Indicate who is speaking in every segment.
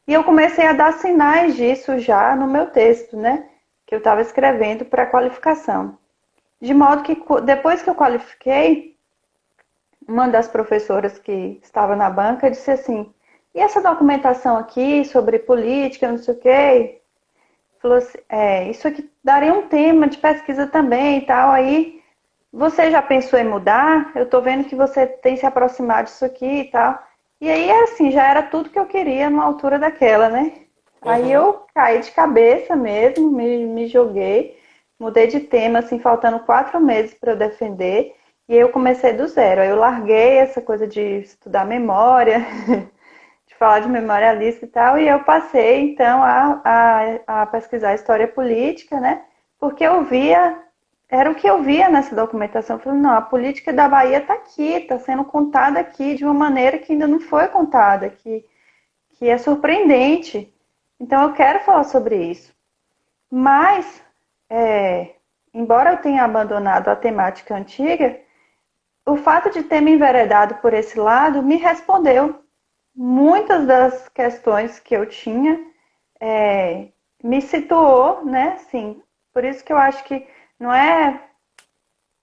Speaker 1: E eu comecei a dar sinais disso já no meu texto, né? Que eu estava escrevendo para qualificação. De modo que depois que eu qualifiquei, uma das professoras que estava na banca disse assim: e essa documentação aqui sobre política, não sei o quê? Falou assim, isso aqui daria um tema de pesquisa também e tal. Aí você já pensou em mudar? Eu tô vendo que você tem se aproximado disso aqui e tal. E aí, assim, já era tudo que eu queria numa altura daquela, né? Aí
Speaker 2: Aham.
Speaker 1: eu caí de cabeça mesmo, me joguei, mudei de tema, assim, faltando 4 meses para eu defender. E aí eu comecei do zero. Aí eu larguei essa coisa de estudar memória, de falar de memorialista e tal, e eu passei, então, a pesquisar história política, né? Porque eu via era o que eu via nessa documentação. Eu falei, não, a política da Bahia está aqui, está sendo contada aqui de uma maneira que ainda não foi contada, que é surpreendente. Então eu quero falar sobre isso. Mas, é, embora eu tenha abandonado a temática antiga, o fato de ter me enveredado por esse lado me respondeu muitas das questões que eu tinha, é, me situou, né? Sim, por isso que eu acho que não é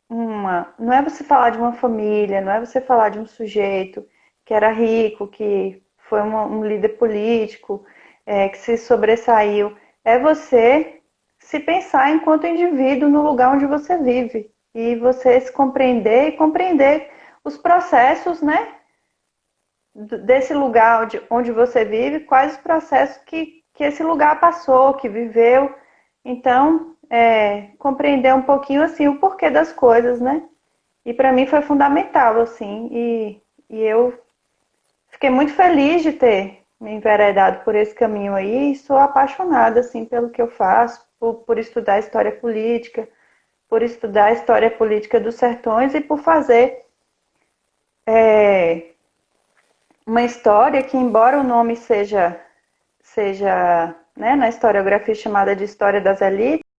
Speaker 1: não é você falar de uma família, não é você falar de um sujeito que era rico, que foi um líder político, que se sobressaiu. É você se pensar enquanto indivíduo no lugar onde você vive. E você se compreender e compreender os processos, né, desse lugar onde você vive, quais os processos que esse lugar passou, que viveu. Então, compreender um pouquinho assim o porquê das coisas, né? E para mim foi fundamental, assim, e eu fiquei muito feliz de ter me enveredado por esse caminho aí e sou apaixonada, assim, pelo que eu faço, por estudar história política, por estudar a história política dos sertões e por fazer uma história que, embora o nome seja né, na historiografia chamada de História das Elites,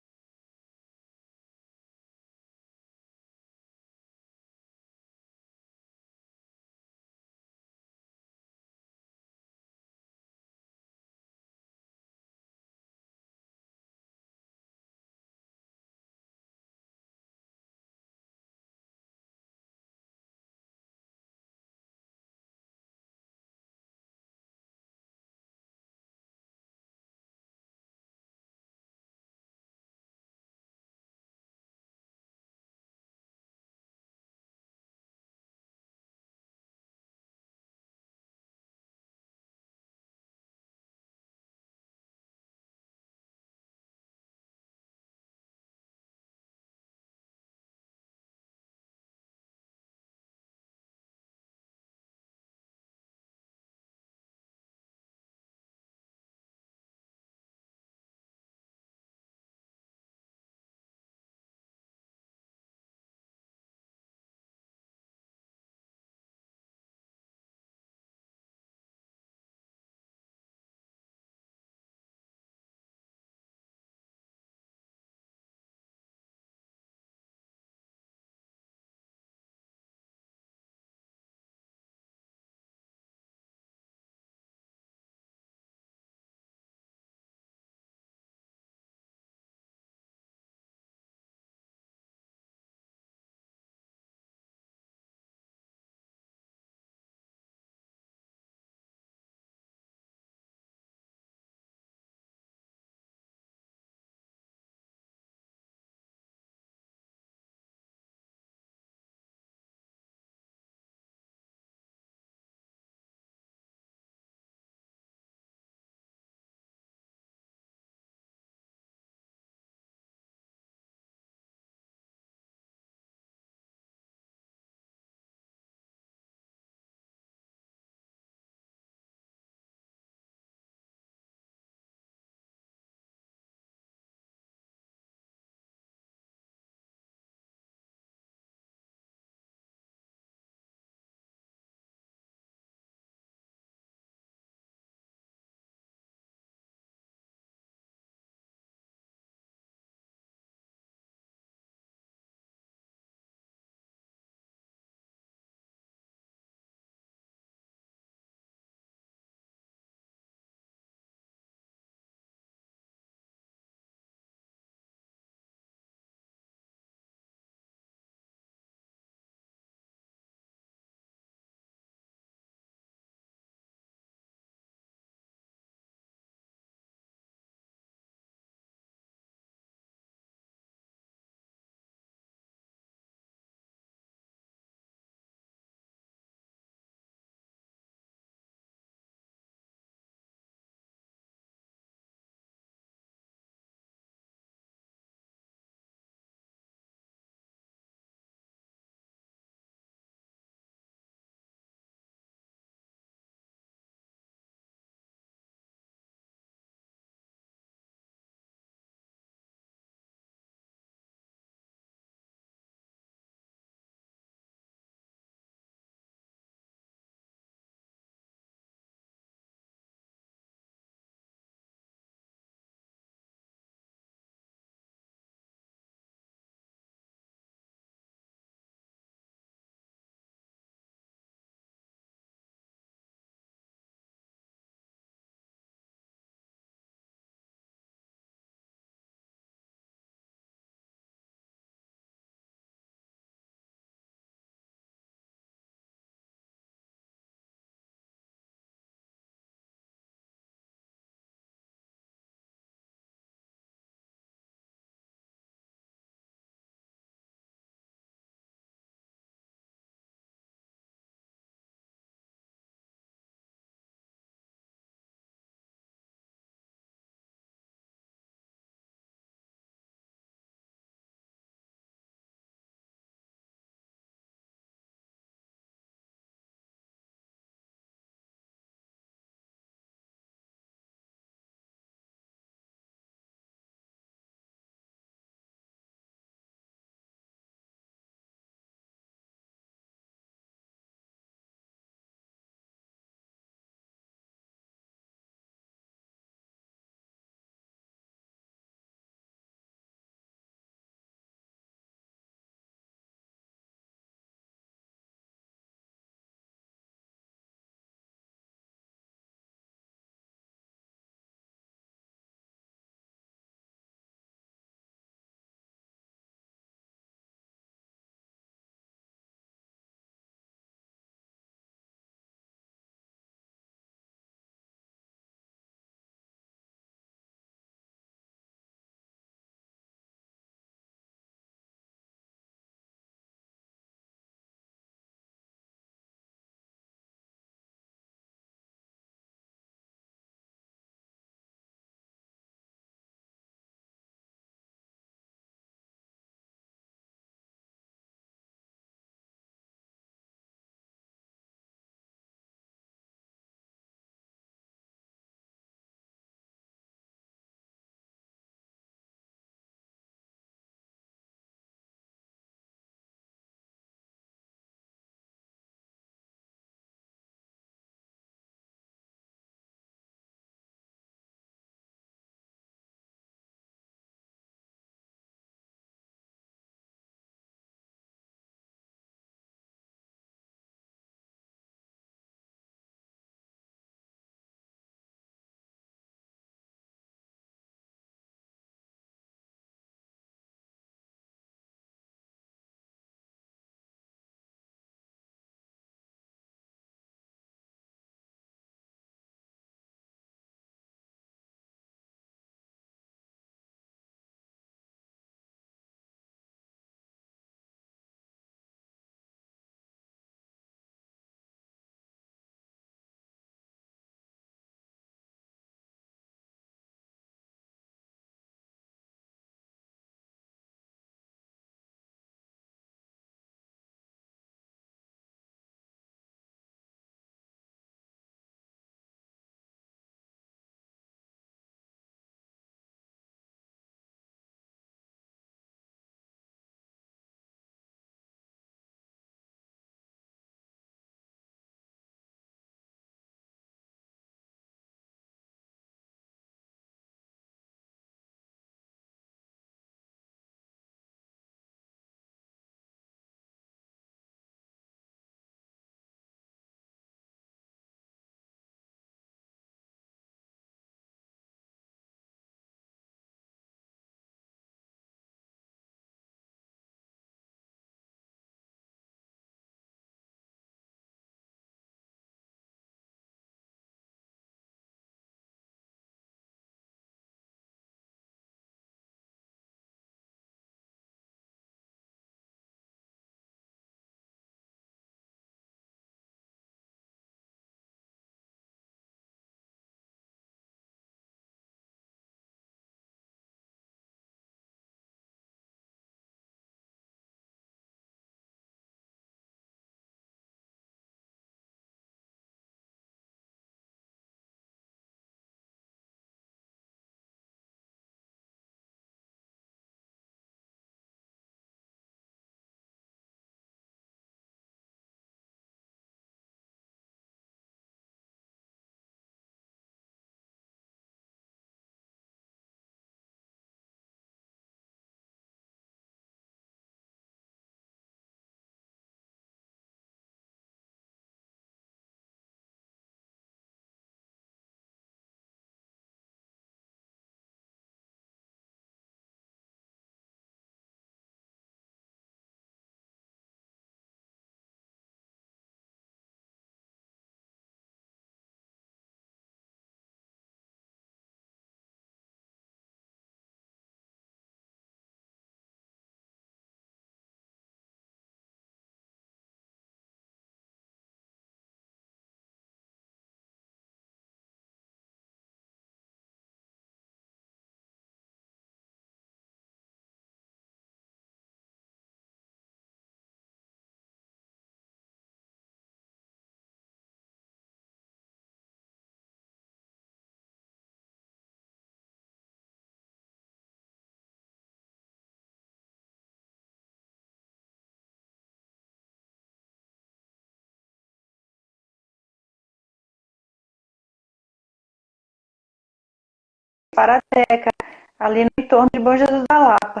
Speaker 1: Parateca, ali no entorno de Bom Jesus da Lapa.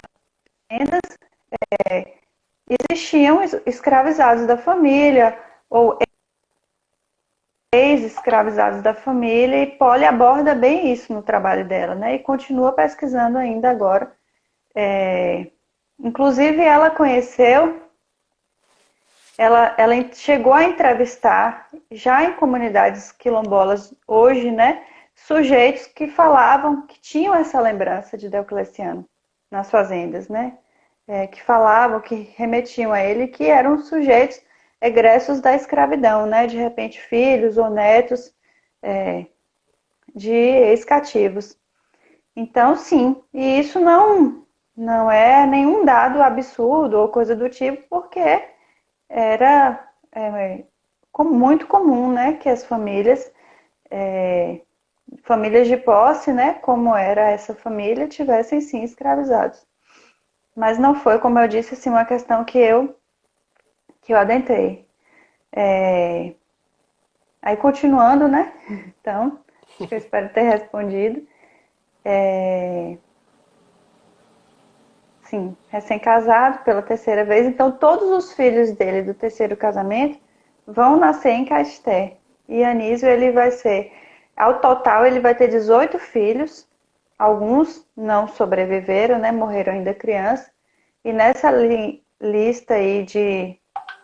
Speaker 1: Fazendas, existiam escravizados da família, ou ex-escravizados da família, e Polly aborda bem isso no trabalho dela, né? E continua pesquisando ainda agora. Inclusive, ela conheceu, ela chegou a entrevistar, já em comunidades quilombolas hoje, né? Sujeitos que falavam, que tinham essa lembrança de Diocleciano nas fazendas, né? Que falavam, que remetiam a ele, que eram sujeitos egressos da escravidão, né? De repente, filhos ou netos de ex-cativos. Então, sim, e isso não é nenhum dado absurdo ou coisa do tipo, porque era muito comum, né, que as famílias de posse, né, como era essa família, tivessem sim escravizados. Mas não foi, como eu disse, assim, uma questão que eu adentrei. Aí, continuando, né? Então, acho que eu espero ter respondido. Sim, recém-casado pela terceira vez. Então, todos os filhos dele do terceiro casamento vão nascer em Caetité. E Anísio, ele vai ser... Ao total, ele vai ter 18 filhos. Alguns não sobreviveram, né? Morreram ainda crianças. E nessa lista aí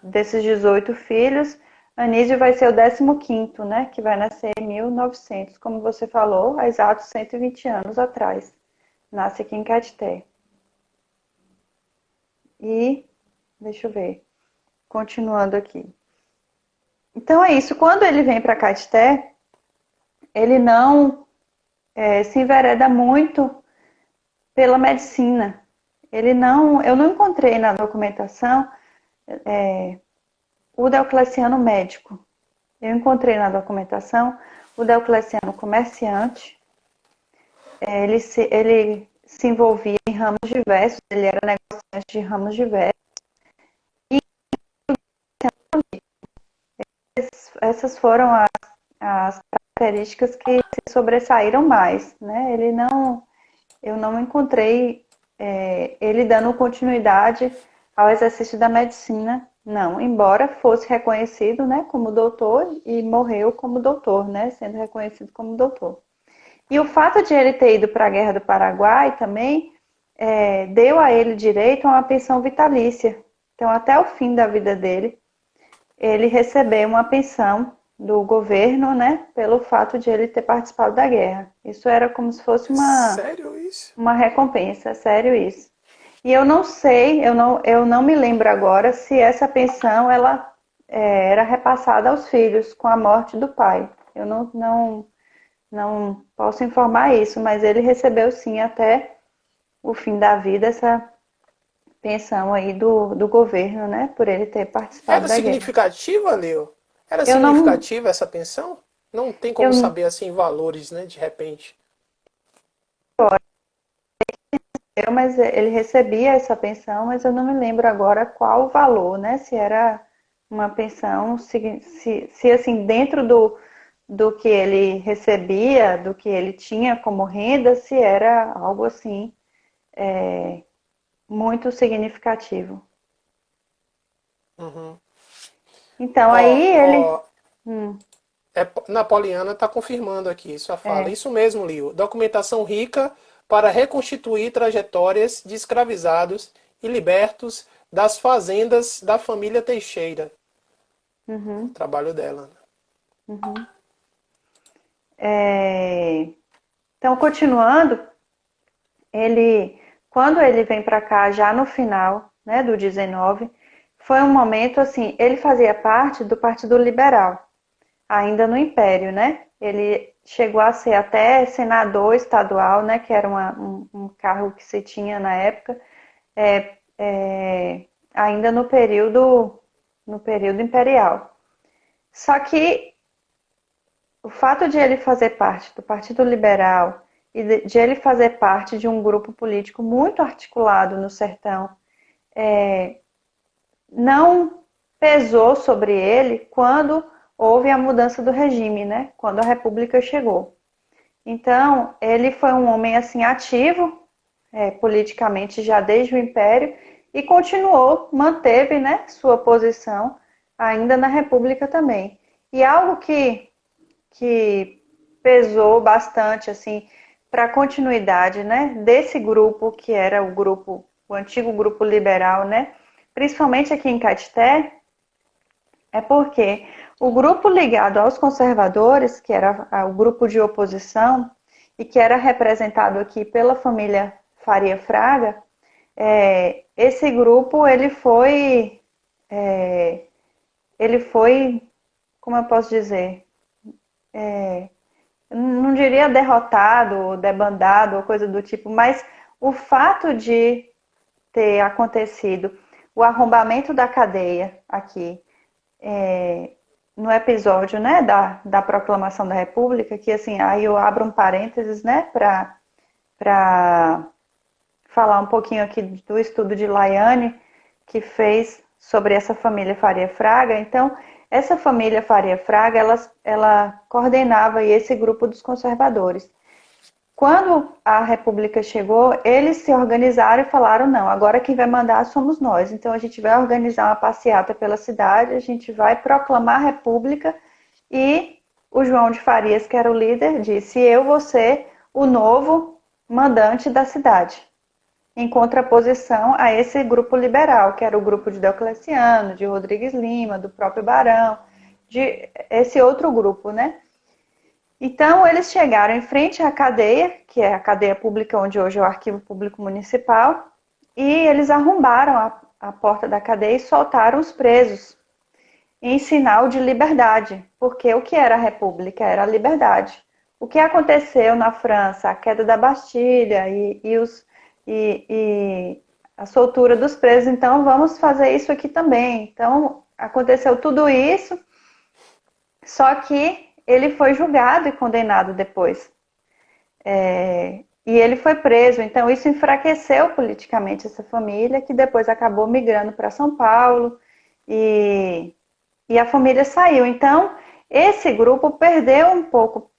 Speaker 1: desses 18 filhos, Anísio vai ser o 15º, né? Que vai nascer em 1900, como você falou, há exatos 120 anos atrás. Nasce aqui em Caetité. E, deixa eu ver, continuando aqui. Então é isso, quando ele vem para Caetité, ele não se envereda muito pela medicina. Eu não encontrei na documentação o Diocleciano médico. Eu encontrei na documentação o Diocleciano comerciante. Ele se envolvia em ramos diversos, ele era negociante de ramos diversos. E essas foram as características que se sobressaíram mais, né? Eu não encontrei ele dando continuidade ao exercício da medicina, não, embora fosse reconhecido, né, como doutor e morreu como doutor, né, sendo reconhecido como doutor. E o fato de ele ter ido para a Guerra do Paraguai também deu a ele direito a uma pensão vitalícia. Então, até o fim da vida dele, ele recebeu uma pensão do governo, né, pelo fato de ele ter participado da guerra. Isso era como se fosse
Speaker 2: Sério isso?
Speaker 1: uma recompensa, é sério isso. E eu não sei, eu não me lembro agora se essa pensão ela era repassada aos filhos com a morte do pai. Eu não posso informar isso, mas ele recebeu sim até o fim da vida essa pensão aí do governo, né, por ele ter participado
Speaker 2: Era
Speaker 1: da guerra.
Speaker 2: significativa, Leo? Era
Speaker 1: Eu não,
Speaker 2: significativa essa pensão? Não tem como
Speaker 1: eu,
Speaker 2: saber assim valores, né, de repente.
Speaker 1: mas ele recebia essa pensão, mas eu não me lembro agora qual o valor, né? Se era uma pensão, se assim, dentro do que ele recebia, do que ele tinha como renda, se era algo assim muito significativo.
Speaker 2: Uhum.
Speaker 1: Então
Speaker 2: Ó,
Speaker 1: aí ele.
Speaker 2: ó,
Speaker 1: Hum,
Speaker 2: Napoliana está confirmando aqui sua fala.
Speaker 1: é,
Speaker 2: Isso mesmo, Leo. Documentação rica para reconstituir trajetórias de escravizados e libertos das fazendas da família Teixeira. O
Speaker 1: uhum,
Speaker 2: trabalho dela.
Speaker 1: uhum. É, então, continuando, quando ele vem para cá, já no final, né, do 19, foi um momento assim, ele fazia parte do Partido Liberal, ainda no Império, né? Ele chegou a ser até senador estadual, né, que era um cargo que se tinha na época, ainda no período imperial. Só que o fato de ele fazer parte do Partido Liberal e de ele fazer parte de um grupo político muito articulado no sertão não pesou sobre ele quando houve a mudança do regime, né? Quando a República chegou. Então, ele foi um homem assim ativo, politicamente já desde o Império, e continuou, manteve, né, sua posição ainda na República também. E algo que pesou bastante assim para a continuidade, né, desse grupo que era o antigo grupo liberal, né, principalmente aqui em Caetité, é porque o grupo ligado aos conservadores, que era o grupo de oposição e que era representado aqui pela família Faria Fraga, esse grupo ele foi, como eu posso dizer, não diria derrotado ou debandado ou coisa do tipo, mas o fato de ter acontecido o arrombamento da cadeia aqui no episódio, né, da proclamação da República, que assim, aí eu abro um parênteses, né, para falar um pouquinho aqui do estudo de Laiane, que fez sobre essa família Faria Fraga. Então, essa família Faria Fraga, ela coordenava esse grupo dos conservadores. Quando a República chegou, eles se organizaram e falaram, não, agora quem vai mandar somos nós. Então a gente vai organizar uma passeata pela cidade, a gente vai proclamar a República e o João de Farias, que era o líder, disse, eu vou ser o novo mandante da cidade. Em contraposição a esse grupo liberal, que era o grupo de Diocleciano, de Rodrigues Lima, do próprio Barão, de esse outro grupo, né? Então, eles chegaram em frente à cadeia, que é a cadeia pública onde hoje é o Arquivo Público Municipal, e eles arrombaram a porta da cadeia e soltaram os presos, em sinal de liberdade, porque o que era a República? Era a liberdade. O que aconteceu na França? A queda da Bastilha e a soltura dos presos, então vamos fazer isso aqui também. Então, aconteceu tudo isso, só que ele foi julgado e condenado depois. E ele foi preso, então isso enfraqueceu politicamente essa família, que depois acabou migrando para São Paulo, e a família saiu. Então, esse grupo perdeu um pouco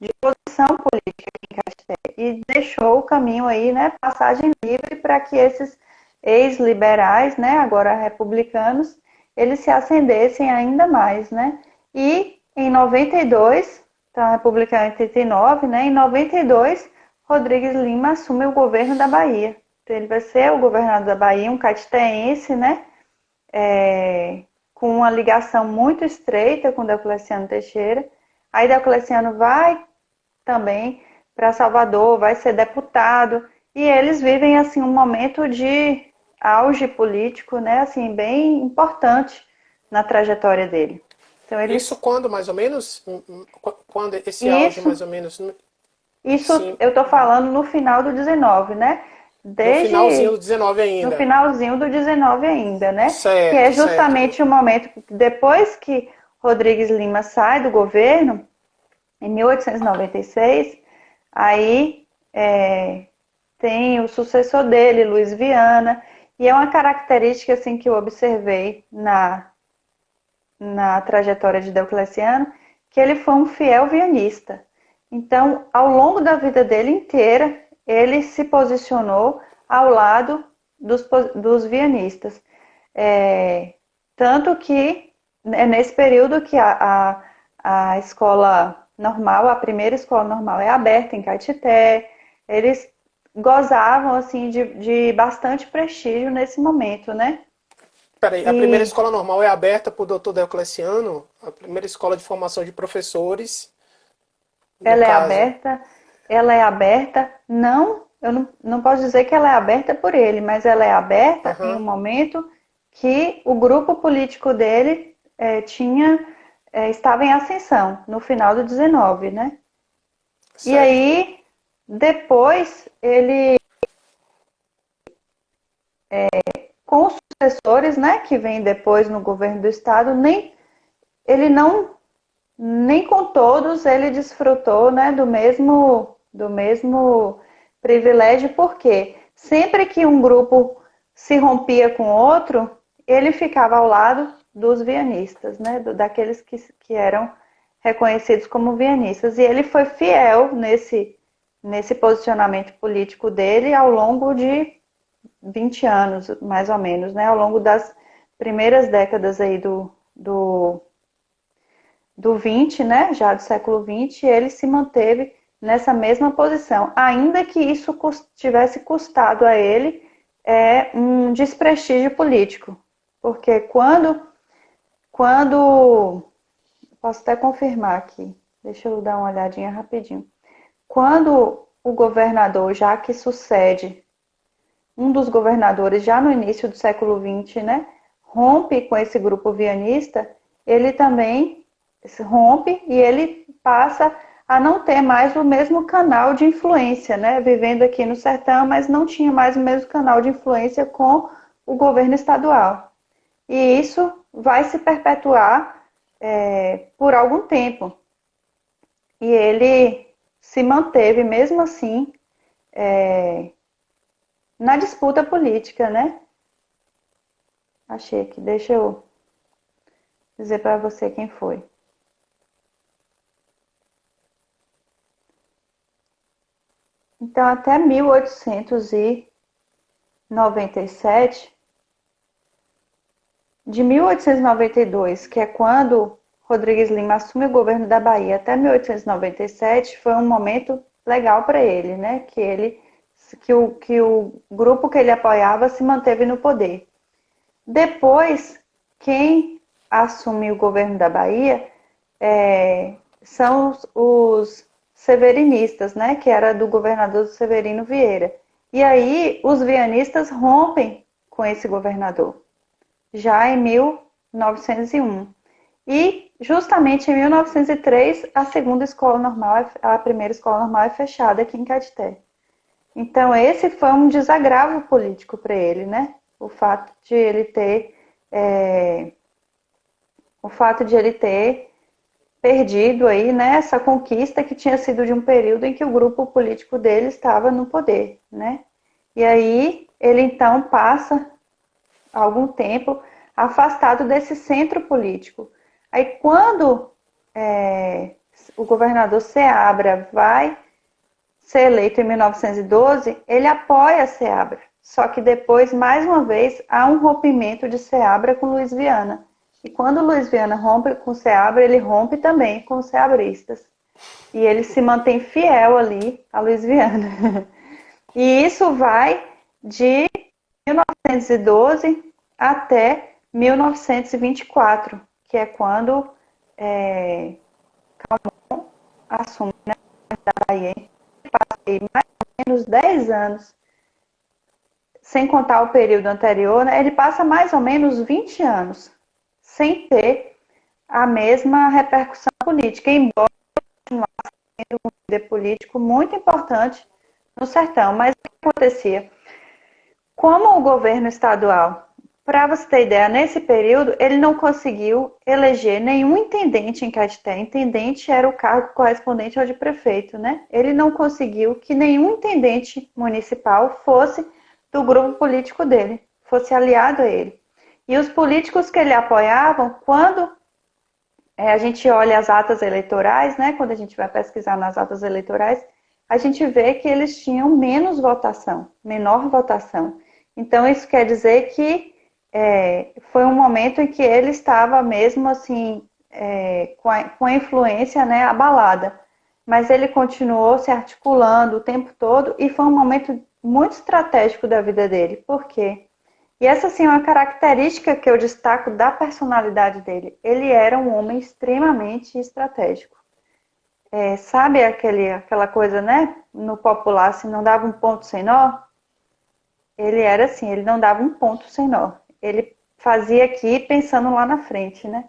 Speaker 1: de posição política em Caetité e deixou o caminho aí, né, passagem livre para que esses ex-liberais, né, agora republicanos, eles se acendessem ainda mais, né? E em 92, então a República é em 89, né? Em 92, Rodrigues Lima assume o governo da Bahia. Então, ele vai ser o governador da Bahia, um caetitense, né? Com uma ligação muito estreita com Diocleciano Teixeira. Aí Diocleciano vai também para Salvador, vai ser deputado, e eles vivem assim um momento de auge político, né? Assim, bem importante na trajetória dele.
Speaker 2: Então, isso quando, mais ou menos? Quando esse auge, mais ou menos?
Speaker 1: Isso sim. Eu estou falando no final do 19, né?
Speaker 2: No finalzinho do 19 ainda.
Speaker 1: No finalzinho do 19 ainda, né?
Speaker 2: Certo,
Speaker 1: que é justamente o momento, depois que Rodrigues Lima sai do governo, em 1896, aí tem o sucessor dele, Luiz Viana, e é uma característica assim, que eu observei na trajetória de Diocleciano, que ele foi um fiel vianista. Então, ao longo da vida dele inteira, ele se posicionou ao lado dos vianistas. Tanto que, é nesse período que a escola normal, a primeira escola normal é aberta em Caetité, eles gozavam assim, de bastante prestígio nesse momento, né?
Speaker 2: Peraí, a primeira escola normal é aberta para o doutor Diocleciano? A primeira escola de formação de professores?
Speaker 1: Ela é aberta, não, eu não posso dizer que ela é aberta por ele, mas ela é aberta em um momento que o grupo político dele estava em ascensão, no final do 19, né? Certo. E aí, depois, ele, com os sucessores, né, que vem depois no governo do estado, nem com todos ele desfrutou, né, do mesmo privilégio, porque sempre que um grupo se rompia com outro, ele ficava ao lado dos vianistas, né, daqueles que eram reconhecidos como vianistas. E ele foi fiel nesse posicionamento político dele ao longo de 20 anos, mais ou menos, né? Ao longo das primeiras décadas aí do 20, né? Já do século 20, ele se manteve nessa mesma posição, ainda que isso tivesse custado a ele um desprestígio político. Porque posso até confirmar aqui, deixa eu dar uma olhadinha rapidinho. Quando o governador, já que sucede um dos governadores, já no início do século XX, né, rompe com esse grupo vianista, ele também rompe e ele passa a não ter mais o mesmo canal de influência, né, vivendo aqui no sertão, mas não tinha mais o mesmo canal de influência com o governo estadual. E isso vai se perpetuar por algum tempo. E ele se manteve, mesmo assim, na disputa política, né? Achei aqui, deixa eu dizer para você quem foi. Então, até 1897, de 1892, que é quando Rodrigues Lima assume o governo da Bahia, até 1897, foi um momento legal para ele, né? Que o grupo que ele apoiava se manteve no poder. Depois, quem assume o governo da Bahia são os severinistas, né? Que era do governador Severino Vieira. E aí, os vianistas rompem com esse governador, já em 1901. E, justamente em 1903, a primeira escola normal é fechada aqui em Caeté. Então, esse foi um desagravo político para ele, né? O fato de ele ter perdido aí, né, essa conquista que tinha sido de um período em que o grupo político dele estava no poder, né? E aí ele então passa algum tempo afastado desse centro político. Aí quando o governador Seabra vai ser eleito em 1912, ele apoia Seabra. Só que depois, mais uma vez, há um rompimento de Seabra com Luiz Viana. E quando Luiz Viana rompe com Seabra, ele rompe também com os seabristas. E ele se mantém fiel ali a Luiz Viana. E isso vai de 1912 até 1924, que é quando Calmon assume, né, da Bahia. Passei mais ou menos 10 anos, sem contar o período anterior, né, ele passa mais ou menos 20 anos sem ter a mesma repercussão política, embora continuasse sendo um líder político muito importante no sertão. Mas o que acontecia? Como o governo estadual, para você ter ideia, nesse período, ele não conseguiu eleger nenhum intendente em Caeté. Intendente era o cargo correspondente ao de prefeito, né? Ele não conseguiu que nenhum intendente municipal fosse do grupo político dele, fosse aliado a ele. E os políticos que ele apoiavam, quando a gente olha as atas eleitorais, né? Quando a gente vai pesquisar nas atas eleitorais, a gente vê que eles tinham menos votação, menor votação. Então, isso quer dizer que foi um momento em que ele estava mesmo assim, com a influência, né, abalada. Mas ele continuou se articulando o tempo todo e foi um momento muito estratégico da vida dele. Por quê? E essa, assim, é uma característica que eu destaco da personalidade dele. Ele era um homem extremamente estratégico. Sabe aquela coisa, né? No popular, se não dava um ponto sem nó? Ele era assim, ele não dava um ponto sem nó. Ele fazia aqui pensando lá na frente, né?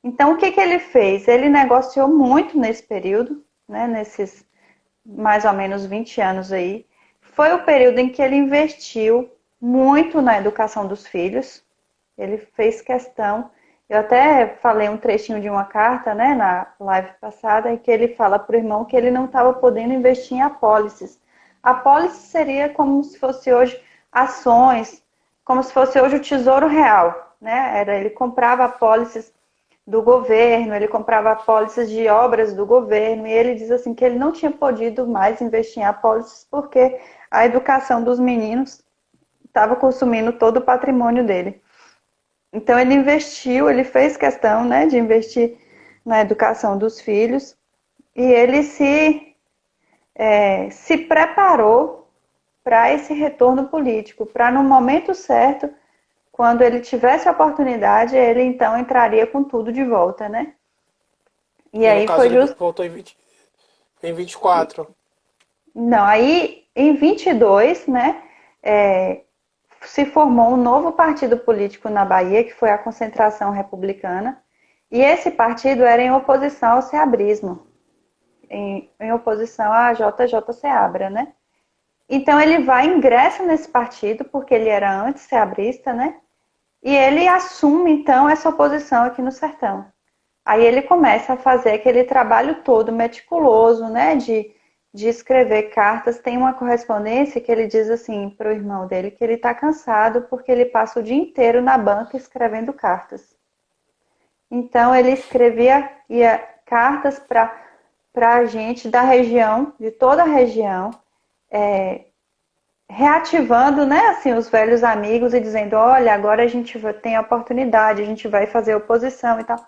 Speaker 1: Então, o que ele fez? Ele negociou muito nesse período, né? Nesses mais ou menos 20 anos aí. Foi o período em que ele investiu muito na educação dos filhos. Ele fez questão. Eu até falei um trechinho de uma carta, né, na live passada, em que ele fala para o irmão que ele não estava podendo investir em apólices. Apólice seria como se fosse hoje ações, como se fosse hoje o Tesouro Real, né? Ele comprava apólices do governo, ele comprava apólices de obras do governo, e ele diz assim que ele não tinha podido mais investir em apólices porque a educação dos meninos estava consumindo todo o patrimônio dele. Então ele investiu, ele fez questão, né, de investir na educação dos filhos, e ele se preparou para esse retorno político, para no momento certo, quando ele tivesse a oportunidade, ele então entraria com tudo de volta, né? E
Speaker 2: E no
Speaker 1: aí
Speaker 2: caso
Speaker 1: foi
Speaker 2: ele
Speaker 1: justo.
Speaker 2: voltou em 24.
Speaker 1: Não, aí em 22, né, se formou um novo partido político na Bahia, que foi a Concentração Republicana, e esse partido era em oposição ao seabrismo, em oposição à JJ Seabra, né? Então ele ingressa nesse partido, porque ele era anti-seabrista, né? E ele assume, então, essa oposição aqui no sertão. Aí ele começa a fazer aquele trabalho todo meticuloso, né? De escrever cartas. Tem uma correspondência que ele diz assim para o irmão dele que ele está cansado porque ele passa o dia inteiro na banca escrevendo cartas. Então ele escrevia cartas para a gente da região, de toda a região, reativando, né, assim, os velhos amigos e dizendo, olha, agora a gente tem a oportunidade, a gente vai fazer oposição e tal.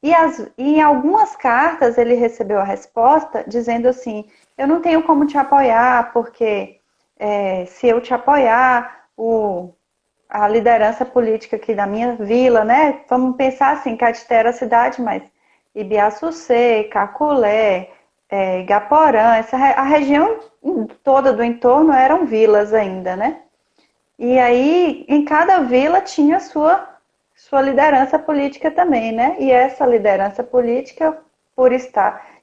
Speaker 1: E em algumas cartas ele recebeu a resposta dizendo assim, eu não tenho como te apoiar, porque se eu te apoiar, a liderança política aqui da minha vila, né, vamos pensar assim, Caeté era a cidade, mas Ibiaçucê, Caculé, Igaporã, a região toda do entorno eram vilas ainda, né? E aí, em cada vila tinha sua liderança política também, né? E essa liderança política,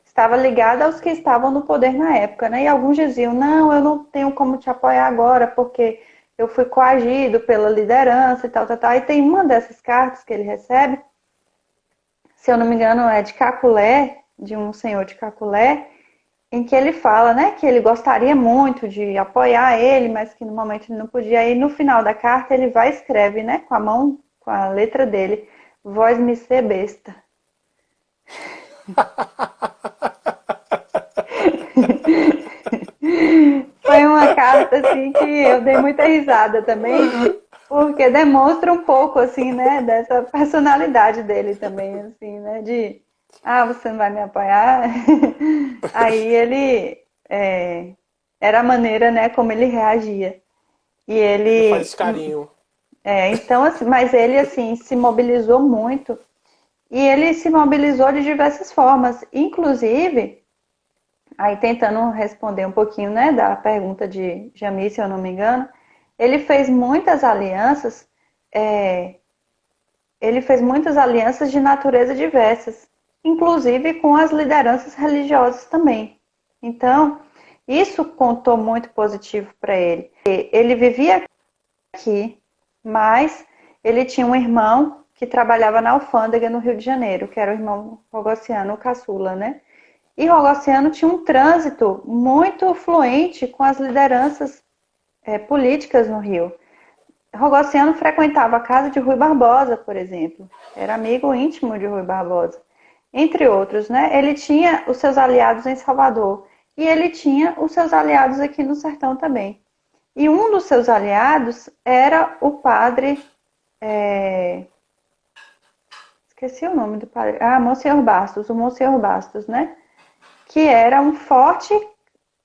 Speaker 1: estava ligada aos que estavam no poder na época, né? E alguns diziam, não, eu não tenho como te apoiar agora, porque eu fui coagido pela liderança e tal, tal, tal. E tem uma dessas cartas que ele recebe, se eu não me engano, é de Caculé, de um senhor de Caculé, em que ele fala, né, que ele gostaria muito de apoiar ele, mas que no momento ele não podia. Aí no final da carta ele vai e escreve, né, com a mão, com a letra dele, vós me ser besta. Foi uma carta assim que eu dei muita risada também, porque demonstra um pouco assim, né, dessa personalidade dele também, assim, né, de você não vai me apoiar. Aí ele era a maneira, né, como ele reagia. E
Speaker 2: Ele faz
Speaker 1: ele
Speaker 2: esse carinho.
Speaker 1: então assim, mas ele assim se mobilizou muito e ele se mobilizou de diversas formas, inclusive aí tentando responder um pouquinho, né, da pergunta de Jamie, se eu não me engano, ele fez muitas alianças, ele fez muitas alianças de natureza diversas, inclusive com as lideranças religiosas também. Então, isso contou muito positivo para ele. Ele vivia aqui, mas ele tinha um irmão que trabalhava na alfândega no Rio de Janeiro, que era o irmão Rogossiano, o caçula, né? E Rogossiano tinha um trânsito muito fluente com as lideranças políticas no Rio. Rogossiano frequentava a casa de Rui Barbosa, por exemplo. Era amigo íntimo de Rui Barbosa. Entre outros, né? Ele tinha os seus aliados em Salvador. E ele tinha os seus aliados aqui no sertão também. E um dos seus aliados era o padre... Esqueci o nome do padre. Monsenhor Bastos. O Monsenhor Bastos, né? Que era um forte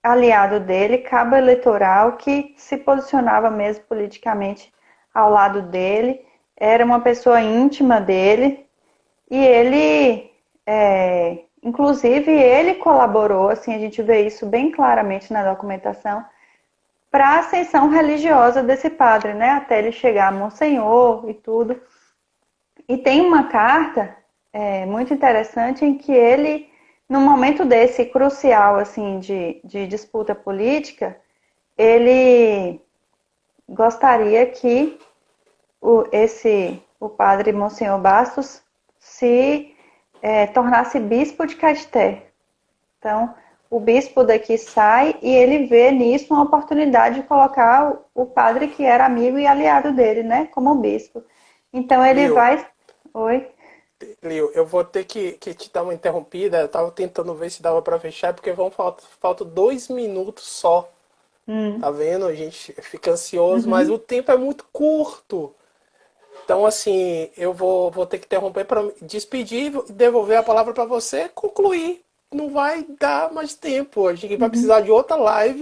Speaker 1: aliado dele, cabo eleitoral, que se posicionava mesmo politicamente ao lado dele, era uma pessoa íntima dele, e ele, inclusive, ele colaborou, assim, a gente vê isso bem claramente na documentação, para a ascensão religiosa desse padre, né, até ele chegar a Monsenhor e tudo. E tem uma carta muito interessante em que ele, num momento desse crucial assim de disputa política, ele gostaria que o padre Monsenhor Bastos se tornasse bispo de Caeté. Então, o bispo daqui sai e ele vê nisso uma oportunidade de colocar o padre que era amigo e aliado dele, né, como bispo. Então ele
Speaker 2: Viu?
Speaker 1: vai... Oi?
Speaker 2: Lio, eu vou ter que te dar uma interrompida. Eu tava tentando ver se dava para fechar, porque faltam 2 minutos só.
Speaker 1: Hum,
Speaker 2: Tá vendo? A gente fica ansioso, mas o
Speaker 1: uhum,
Speaker 2: tempo é muito curto. Então, assim, vou ter que interromper para despedir e devolver a palavra para você concluir. Não vai dar mais tempo. A gente vai
Speaker 1: uhum.
Speaker 2: precisar de outra live